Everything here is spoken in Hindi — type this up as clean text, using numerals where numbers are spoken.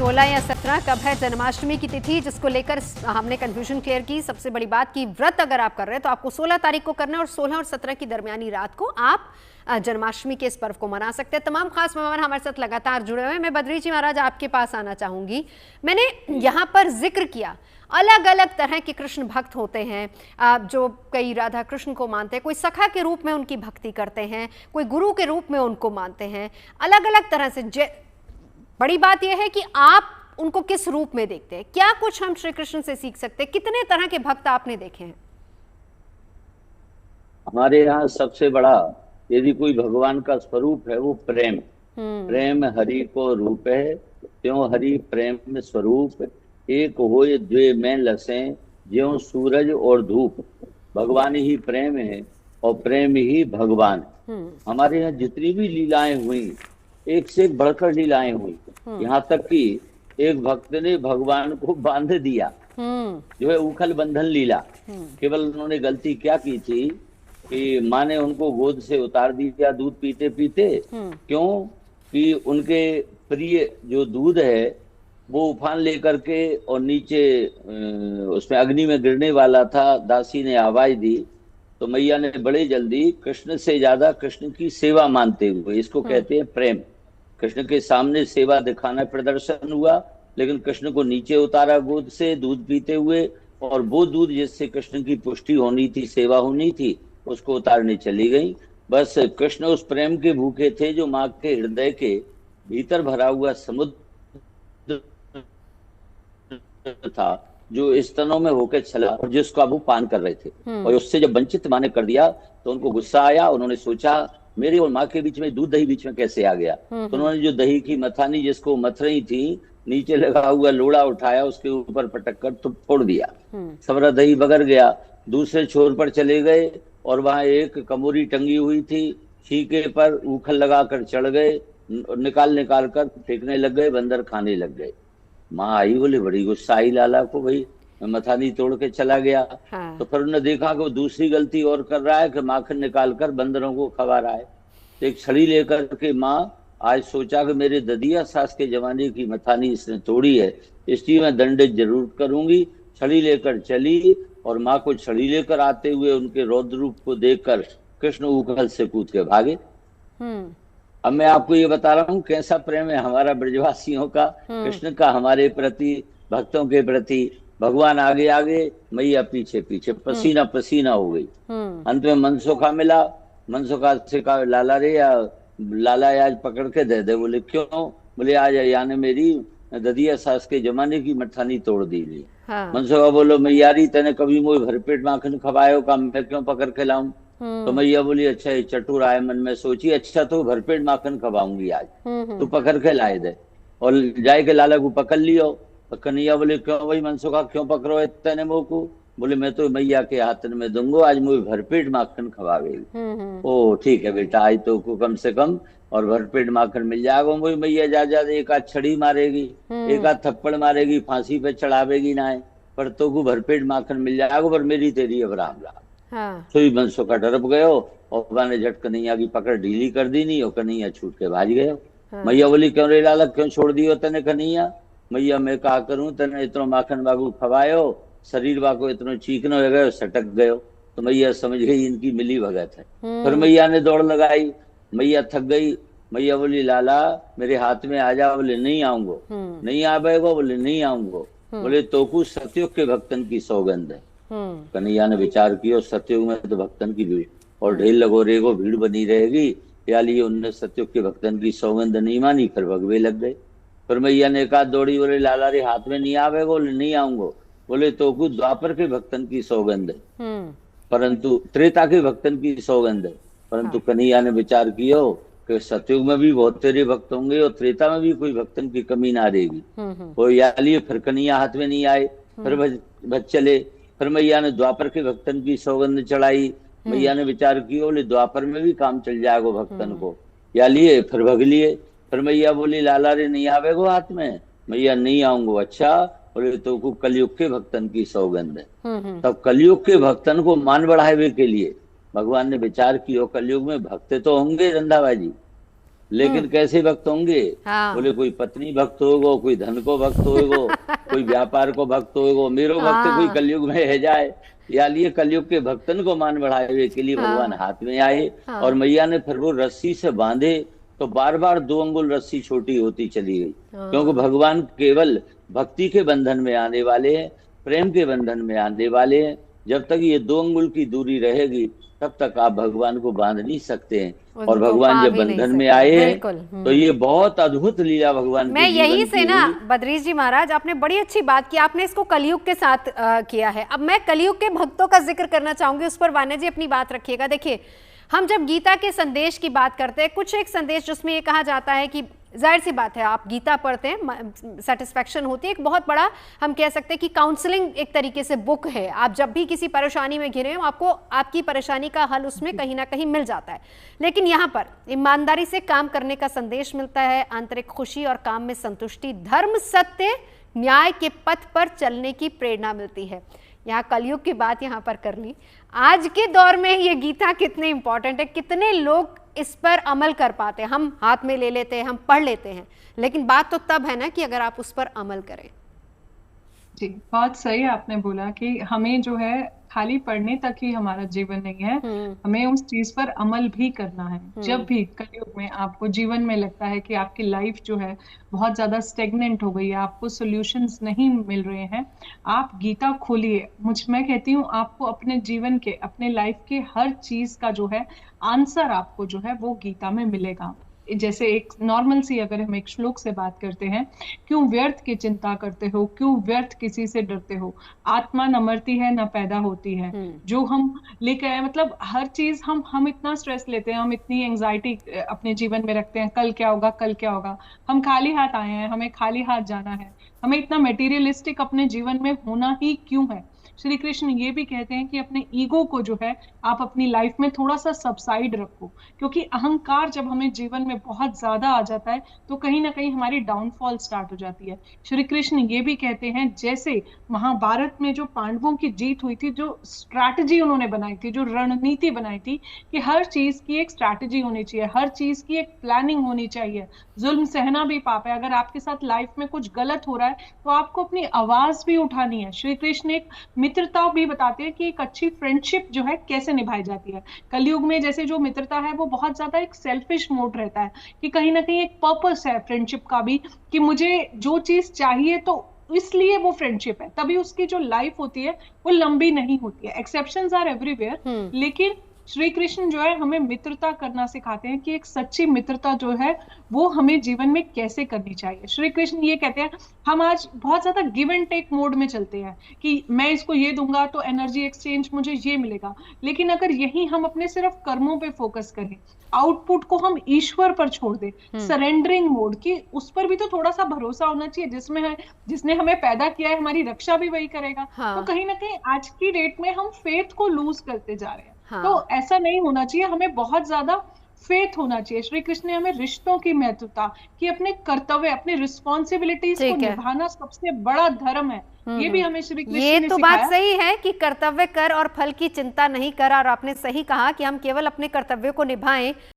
16 या 17 कब है जन्माष्टमी की तिथि, जिसको लेकर हमने कंफ्यूजन क्लियर की। सबसे बड़ी बात कि व्रत अगर आप कर रहे हैं तो आपको 16 तारीख को करना है और 16 और 17 की दरमियानी रात को आप जन्माष्टमी के इस पर्व को मना सकते हैं। तमाम खास मेहमान हमारे साथ लगातार जुड़े हुए हैं। मैं बद्री जी महाराज आपके पास आना चाहूंगी। मैंने यहाँ पर जिक्र किया अलग अलग तरह के कृष्ण भक्त होते हैं, जो कई राधा कृष्ण को मानते हैं, कोई सखा के रूप में उनकी भक्ति करते हैं, कोई गुरु के रूप में उनको मानते हैं, अलग अलग तरह से। बड़ी बात यह है कि आप उनको किस रूप में देखते हैं। क्या कुछ हम श्री कृष्ण से सीख सकते हैं? कितने तरह के भक्त आपने देखे हैं? हमारे यहाँ सबसे बड़ा यदि कोई भगवान का स्वरूप है वो प्रेम। प्रेम हरि को रूप है, त्यों हरि प्रेम स्वरूप। एक होए द्वे में लसें, ज्यों सूरज और धूप। भगवान ही प्रेम है और प्रेम ही भगवान है। हमारे यहाँ जितनी भी लीलाएं हुई, एक से एक बढ़कर लीलाएं हुई। यहाँ तक कि एक भक्त ने भगवान को बांध दिया, जो है उखल बंधन लीला। केवल उन्होंने गलती क्या की थी कि माँ ने उनको गोद से उतार दिया दूध पीते पीते। क्यों कि उनके प्रिय जो दूध है वो उफान लेकर के और नीचे उसमें अग्नि में गिरने वाला था। दासी ने आवाज दी तो मैया ने बड़े जल्दी कृष्ण से ज्यादा कृष्ण की सेवा मानते हुए, इसको कहते हैं प्रेम। कृष्ण के सामने सेवा दिखाना प्रदर्शन हुआ, लेकिन कृष्ण को नीचे उतारा गोद से दूध पीते हुए, और वो दूध जिससे कृष्ण की पुष्टि होनी थी, सेवा होनी थी, उसको उतारने चली गई। बस कृष्ण उस प्रेम के भूखे थे जो माँ के हृदय के भीतर भरा हुआ समुद्र था, जो स्तनों में होकर चला और जिसको अब वो पान कर रहे थे। और उससे जब वंचित माँ ने कर दिया तो उनको गुस्सा आया। उन्होंने सोचा मेरे और माँ के बीच में दूध दही बीच में कैसे आ गया। तो उन्होंने जो दही की मथानी जिसको मथ रही थी, नीचे लगा हुआ लोड़ा उठाया, उसके ऊपर पटक कर तो फोड़ दिया। सबरा दही बगर गया। दूसरे छोर पर चले गए और वहां एक कमोरी टंगी हुई थी, छीके पर उखल लगा कर चढ़ गए, निकाल कर फेंकने लग गए, बंदर खाने लग गए। माँ आई, बोले बड़ी गुस्सा आई लाला को, भाई मथानी तोड़ के चला गया। तो फिर उन्होंने देखा कि वो दूसरी गलती और कर रहा है कि माखन निकाल कर बंदरों को खवा रहा है। तो एक छड़ी लेकर के माँ आज सोचा कि मेरे ददिया सास के जमाने की मथानी इसने तोड़ी है, इसलिए मैं दंडित जरूर करूंगी। छड़ी लेकर चली और माँ को छड़ी लेकर आते हुए उनके रौद्र रूप को देखकर कृष्ण उखल से कूद के भागे। अब मैं आपको ये बता रहा हूँ कैसा प्रेम है हमारा ब्रजवासियों का, कृष्ण का हमारे प्रति, भक्तों के प्रति। भगवान आगे आगे, मैया पीछे पीछे, पसीना पसीना हो गई। अंत में मनसुखा मिला। मनसुखा से कहा लाला रे, या लाला आज पकड़ के दे दे। बोले क्यों? बोले आज याने मेरी ददिया सास के जमाने की मठानी तोड़ दी थी। मनसुखा बोलो मैयारी तेने कभी मुझे भरपेट माखन खवायो का, मैं क्यों पकड़ के लाऊं? तो मैया बोली अच्छा ये चतुर आए, मन में सोची अच्छा तो भरपेट माखन खवाऊंगी आज, तू पकड़ के लाए दे। और जाए के लाला को पकड़ लियो। तो कन्हैया बोले क्यों भाई मनसुखा क्यों पकड़ो तेने मुँह को? बोले मैं तो मैया के हाथ में दूंगो, आज मुझे भरपेट माखन खवावेगी। ओ ठीक है बेटा, आज तो को कम से कम और भरपेट माखन मिल जाएगा। मुझे मैया जा एक आध छड़ी मारेगी, एक आध थप्पड़ मारेगी, फांसी पे चढ़ावेगी ना है, पर तो को भरपेट माखन मिल जाएगा, पर मेरी तेरी अब राम राम। सोई मनसुखा डरप गयो और मैंने झट कन्हैया की पकड़ ढीली कर दी नहीं, और कन्हैया छूट के भाज गयो। मैया बोली क्यों रे लाला क्यों छोड़ दियो तने कन्हैया? मैया मैं कहा करूं, तने इतना माखन बागू खवायो, शरीर बाको इतना चीकनो हो गयो, सटक गयो। तो मैया समझ गई इनकी मिली भगत है। फिर मैया ने दौड़ लगाई। मैया थक गई। मैया बोली लाला मेरे हाथ में आ जा। बोले नहीं आऊंगो। नहीं आवेगो? बोले नहीं आऊंगो। बोले तोकू सतयुग के भक्तन की सौगंध है। कन्हैया ने विचार किया सतयुग में तो भक्तन की भीड़ और ढेर लगो रेगो भीड़ बनी रहेगी, या लिए उनने सतयुग के भक्तन की सौगंध नहीं मानी, फिर भगवे लग गए। फिर मैया ने कहा दौड़ी, बोले लाला रे हाथ में नहीं आवेगो? बोले नहीं आऊंगो। बोले तो कुछ द्वापर के भक्तन की सौगंध है, परंतु त्रेता के भक्तन की सौगंध है। परंतु कन्हैया ने विचार किया कि सतयुग में भी बहुत तेरे भक्त होंगे और त्रेता में भी कोई भक्तन की कमी ना रहेगी। वो या लिए फिर कन्हैया हाथ में नहीं आए, फिर भज चले। फिर मैया ने द्वापर के भक्तन की सौगंध चढ़ाई। मैया ने विचार किया बोले द्वापर में भी काम चल जाएगा भक्तन को, या लिए फिर भग लिए। फिर मैया बोली लाला रे नहीं आवेगो हाथ में? मैया नहीं आऊंगो। अच्छा? बोले तो को कलयुग के भक्तन की सौगंध है। तब कलयुग के भक्तन को मान बढ़ावे के लिए भगवान ने विचार किया कलयुग में भक्त तो होंगे रंधाबाजी, लेकिन कैसे भक्त होंगे? हाँ। बोले कोई पत्नी भक्त होगो, कोई धन को भक्त होगो, कोई व्यापार को भक्त होगो, मेरो भक्त कोई हाँ। कलयुग में है जाए। या लिए कलयुग के भक्तन को मान बढ़ाए के लिए भगवान हाँ। हाथ में आए। और हाँ। मैया ने फिर वो रस्सी से बांधे तो बार बार 2 अंगुल रस्सी छोटी होती चली गई, क्योंकि हाँ। भगवान केवल भक्ति के बंधन में आने वाले हैं, प्रेम के बंधन में आने वाले हैं। जब तक ये 2 अंगुल की दूरी रहेगी तब तक आप भगवान को बांध नहीं सकते हैं। और उनको भगवान पा जब भी नहीं बंधन में सकते, आए बिल्कुल। तो ये बहुत अद्भुत लीला भगवान मैं के यही जीवन से की ना, हुई। बद्रीश जी महाराज, आपने बड़ी अच्छी बात की, आपने इसको कलयुग के साथ किया है। अब मैं कलयुग के भक्तों का जिक्र करना चाहूंगी, उस पर वान्या जी अपनी बात रखिएगा। देखिए, हम जब गीता के संदेश की बात करते हैं, कुछ एक संदेश जिसमें ये कहा जाता है कि जाहिर सी बात है, आप गीता पढ़ते हैं, सेटिस्फैक्शन होती है, एक बहुत बड़ा हम कह सकते हैं कि काउंसलिंग एक तरीके से बुक है। आप जब भी किसी परेशानी में घिरे हो, आपको आपकी परेशानी का हल उसमें कहीं ना कहीं मिल जाता है। लेकिन यहाँ पर ईमानदारी से काम करने का संदेश मिलता है, आंतरिक खुशी और काम में संतुष्टि, धर्म, सत्य, न्याय के पथ पर चलने की प्रेरणा मिलती है। यहाँ कलयुग की बात यहाँ पर कर ली। आज के दौर में ये गीता कितने इंपॉर्टेंट है, कितने लोग इस पर अमल कर पाते हैं। हम हाथ में ले लेते हैं, हम पढ़ लेते हैं, लेकिन बात तो तब है ना कि अगर आप उस पर अमल करें। जी, बहुत सही आपने बोला कि हमें जो है खाली पढ़ने तक ही हमारा जीवन नहीं है, हमें उस चीज पर अमल भी करना है। जब भी कलयुग में आपको जीवन में लगता है कि आपकी लाइफ जो है बहुत ज्यादा स्टेगनेंट हो गई है, आपको सॉल्यूशंस नहीं मिल रहे हैं, आप गीता खोलिए। मैं कहती हूँ आपको अपने जीवन के, अपने लाइफ के हर चीज का जो है आंसर आपको जो है वो गीता में मिलेगा। जैसे एक नॉर्मल सी अगर हम एक श्लोक से बात करते हैं, क्यों व्यर्थ की चिंता करते हो, क्यों व्यर्थ किसी से डरते हो, आत्मा न मरती है न पैदा होती है। जो हम लेकर आए, मतलब हर चीज हम इतना स्ट्रेस लेते हैं, हम इतनी एंजाइटी अपने जीवन में रखते हैं, कल क्या होगा, कल क्या होगा। हम खाली हाथ आए हैं, हमें खाली हाथ जाना है, हमें इतना मटेरियलिस्टिक अपने जीवन में होना ही क्यों है। श्री कृष्ण ये भी कहते हैं कि अपने ईगो को जो है आप अपनी लाइफ में थोड़ा सा सबसाइड रखो, क्योंकि अहंकार जब हमें जीवन में बहुत ज्यादा आ जाता है तो कहीं ना कहीं हमारी डाउनफॉल स्टार्ट हो जाती है। श्री कृष्ण ये भी कहते हैं, जैसे महाभारत में जो पांडवों की जीत हुई थी, जो स्ट्रैटेजी उन्होंने बनाई थी, जो रणनीति बनाई थी, कि हर चीज की एक स्ट्रैटेजी होनी चाहिए, हर चीज की एक प्लानिंग होनी चाहिए। जुल्म सहना भी पाप है, अगर आपके साथ लाइफ में कुछ गलत हो रहा है तो आपको अपनी आवाज भी उठानी है। श्री कृष्ण एक मित्रता भी बताते हैं कि एक अच्छी फ्रेंडशिप जो है कैसे निभाई जाती है। कलयुग में जैसे जो मित्रता है वो बहुत ज्यादा एक सेल्फिश मोड रहता है, कि कहीं ना कहीं एक पर्पस है फ्रेंडशिप का भी, कि मुझे जो चीज चाहिए तो इसलिए वो फ्रेंडशिप है, तभी उसकी जो लाइफ होती है वो लंबी नहीं होती है। एक्सेप्शंस आर एवरीवेयर, लेकिन श्री कृष्ण जो है हमें मित्रता करना सिखाते हैं कि एक सच्ची मित्रता जो है वो हमें जीवन में कैसे करनी चाहिए। श्री कृष्ण ये कहते हैं, हम आज बहुत ज्यादा गिव एंड टेक मोड में चलते हैं कि मैं इसको ये दूंगा तो एनर्जी एक्सचेंज मुझे ये मिलेगा, लेकिन अगर यही हम अपने सिर्फ कर्मों पे फोकस करें, आउटपुट को हम ईश्वर पर छोड़ दें, सरेंडरिंग मोड, की उस पर भी तो थोड़ा सा भरोसा होना चाहिए, जिसने हमें पैदा किया है हमारी रक्षा भी वही करेगा। तो कहीं ना कहीं आज की डेट में हम फेथ को लूज करते जा रहे हैं। तो ऐसा नहीं होना चाहिए, हमें बहुत ज्यादा फेथ होना चाहिए। श्री कृष्ण ने हमें रिश्तों की महत्वता, कि अपने कर्तव्य, अपने रिस्पॉन्सिबिलिटीज को निभाना सबसे बड़ा धर्म है, ये भी हमें श्री कृष्ण ये ने तो सिखाया। बात सही है कि कर्तव्य कर और फल की चिंता नहीं कर, और आपने सही कहा कि हम केवल अपने कर्तव्यों को निभाएं।